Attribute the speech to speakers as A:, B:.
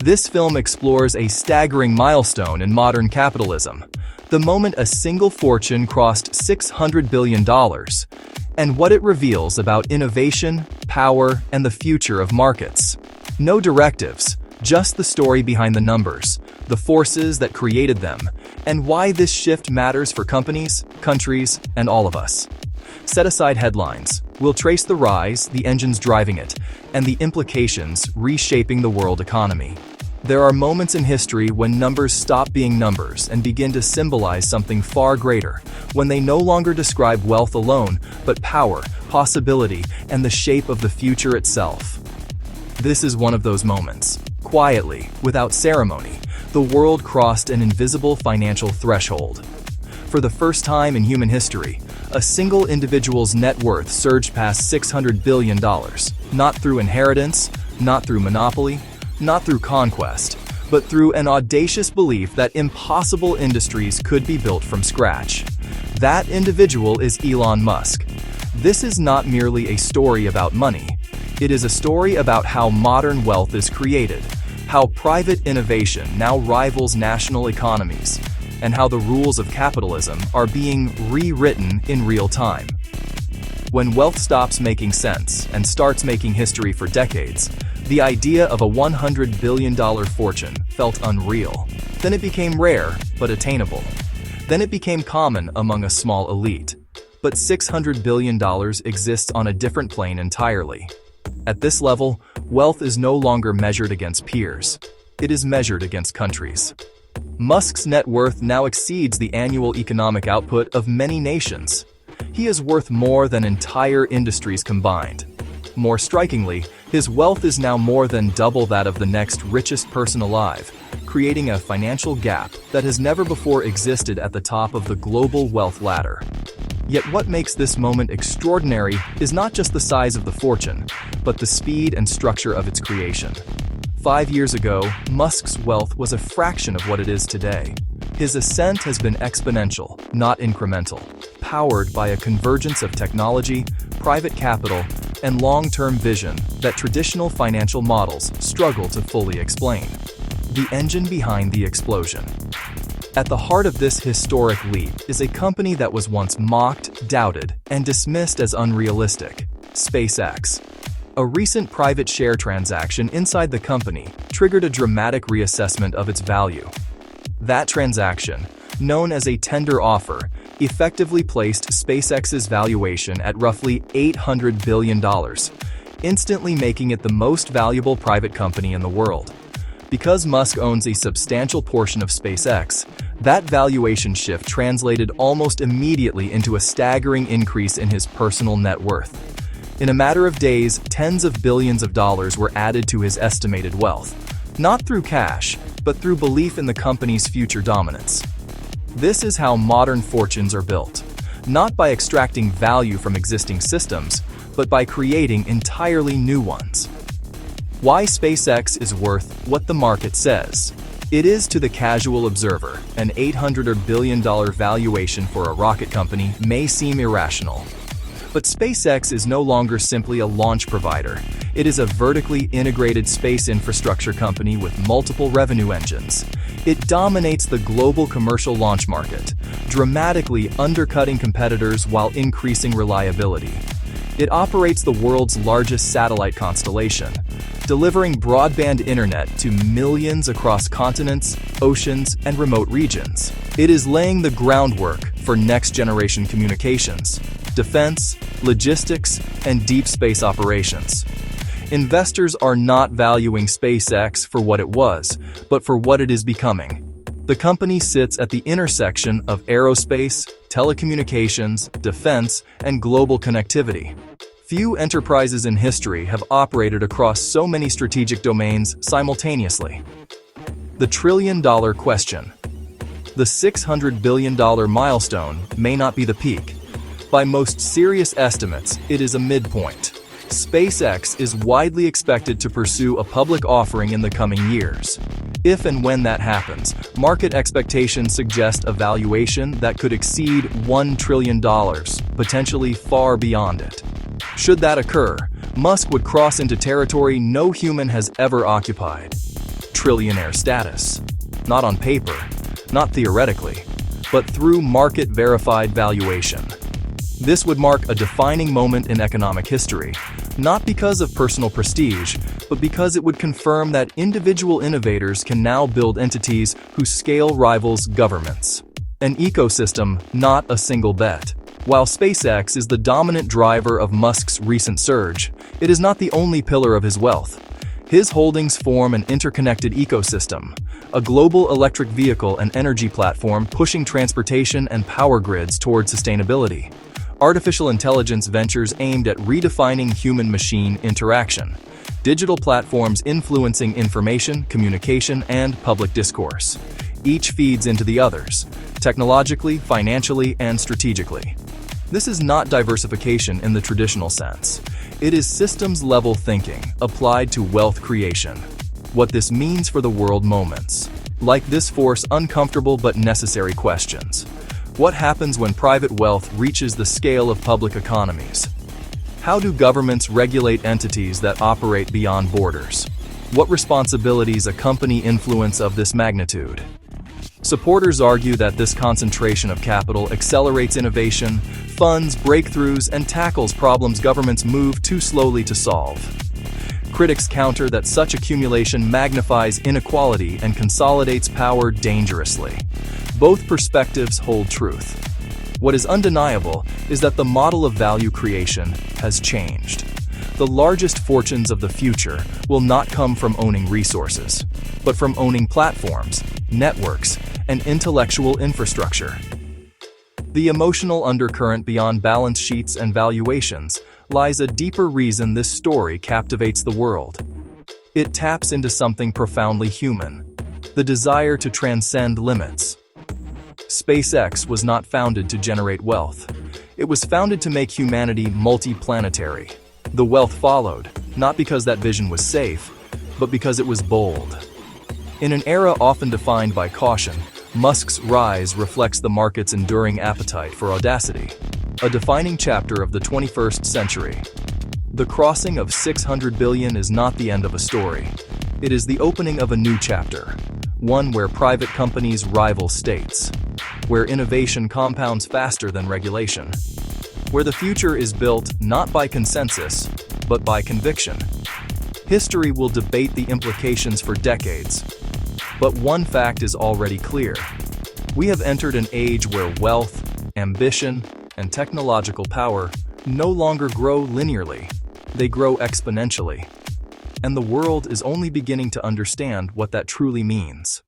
A: This film explores a staggering milestone in modern capitalism, the moment a single fortune crossed $600 billion, and what it reveals about innovation, power, and the future of markets. No directives, just the story behind the numbers, the forces that created them, and why this shift matters for companies, countries, and all of us. Set aside headlines. We'll trace the rise, the engines driving it, and the implications reshaping the world economy. There are moments in history when numbers stop being numbers and begin to symbolize something far greater, when they no longer describe wealth alone, but power, possibility, and the shape of the future itself. This is one of those moments. Quietly, without ceremony, the world crossed an invisible financial threshold. For the first time in human history, a single individual's net worth surged past $600 billion, not through inheritance, not through monopoly, not through conquest, but through an audacious belief that impossible industries could be built from scratch. That individual is Elon Musk. This is not merely a story about money. It is a story about how modern wealth is created, how private innovation now rivals national economies, and how the rules of capitalism are being rewritten in real time. When wealth stops making sense and starts making history for decades, the idea of a $100 billion fortune felt unreal. Then it became rare, but attainable. Then it became common among a small elite. But $600 billion exists on a different plane entirely. At this level, wealth is no longer measured against peers. It is measured against countries. Musk's net worth now exceeds the annual economic output of many nations. He is worth more than entire industries combined. More strikingly, his wealth is now more than double that of the next richest person alive, creating a financial gap that has never before existed at the top of the global wealth ladder. Yet what makes this moment extraordinary is not just the size of the fortune, but the speed and structure of its creation. 5 years ago, Musk's wealth was a fraction of what it is today. His ascent has been exponential, not incremental, powered by a convergence of technology, private capital, and long-term vision that traditional financial models struggle to fully explain. The engine behind the explosion. At the heart of this historic leap is a company that was once mocked, doubted, and dismissed as unrealistic: SpaceX. A recent private share transaction inside the company triggered a dramatic reassessment of its value. That transaction, known as a tender offer, effectively placed SpaceX's valuation at roughly $800 billion, instantly making it the most valuable private company in the world. Because Musk owns a substantial portion of SpaceX, that valuation shift translated almost immediately into a staggering increase in his personal net worth. In a matter of days, tens of billions of dollars were added to his estimated wealth, not through cash, but through belief in the company's future dominance. This is how modern fortunes are built, not by extracting value from existing systems, but by creating entirely new ones. Why SpaceX is worth what the market says. It is, to the casual observer, an $800 billion valuation for a rocket company may seem irrational. But SpaceX is no longer simply a launch provider. It is a vertically integrated space infrastructure company with multiple revenue engines. It dominates the global commercial launch market, dramatically undercutting competitors while increasing reliability. It operates the world's largest satellite constellation, delivering broadband internet to millions across continents, oceans, and remote regions. It is laying the groundwork for next-generation communications, defense, logistics, and deep space operations. Investors are not valuing SpaceX for what it was, but for what it is becoming. The company sits at the intersection of aerospace, telecommunications, defense, and global connectivity. Few enterprises in history have operated across so many strategic domains simultaneously. The trillion-dollar question. The $600 billion milestone may not be the peak. By most serious estimates, it is a midpoint. SpaceX is widely expected to pursue a public offering in the coming years. If and when that happens, market expectations suggest a valuation that could exceed $1 trillion, potentially far beyond it. Should that occur, Musk would cross into territory no human has ever occupied. trillionaire status. Not on paper, not theoretically, but through market-verified valuation. This would mark a defining moment in economic history, not because of personal prestige, but because it would confirm that individual innovators can now build entities whose scale rivals governments. An ecosystem, not a single bet. While SpaceX is the dominant driver of Musk's recent surge, it is not the only pillar of his wealth. His holdings form an interconnected ecosystem, a global electric vehicle and energy platform pushing transportation and power grids toward sustainability. Artificial intelligence ventures aimed at redefining human-machine interaction. Digital platforms influencing information, communication, and public discourse. Each feeds into the others, technologically, financially, and strategically. This is not diversification in the traditional sense. It is systems-level thinking applied to wealth creation. What this means for the world moments. Like this force uncomfortable but necessary questions. What happens when private wealth reaches the scale of public economies? How do governments regulate entities that operate beyond borders? What responsibilities accompany influence of this magnitude? Supporters argue that this concentration of capital accelerates innovation, funds breakthroughs, and tackles problems governments move too slowly to solve. Critics counter that such accumulation magnifies inequality and consolidates power dangerously. Both perspectives hold truth. What is undeniable is that the model of value creation has changed. The largest fortunes of the future will not come from owning resources, but from owning platforms, networks, and intellectual infrastructure. The emotional undercurrent beyond balance sheets and valuations lies a deeper reason this story captivates the world. It taps into something profoundly human, the desire to transcend limits. SpaceX was not founded to generate wealth. It was founded to make humanity multi-planetary. The wealth followed, not because that vision was safe, but because it was bold. In an era often defined by caution, Musk's rise reflects the market's enduring appetite for audacity, a defining chapter of the 21st century. The crossing of $600 billion is not the end of a story. It is the opening of a new chapter, one where private companies rival states, where innovation compounds faster than regulation, where the future is built not by consensus, but by conviction. History will debate the implications for decades, but one fact is already clear. We have entered an age where wealth, ambition, and technological power no longer grow linearly. They grow exponentially. And the world is only beginning to understand what that truly means.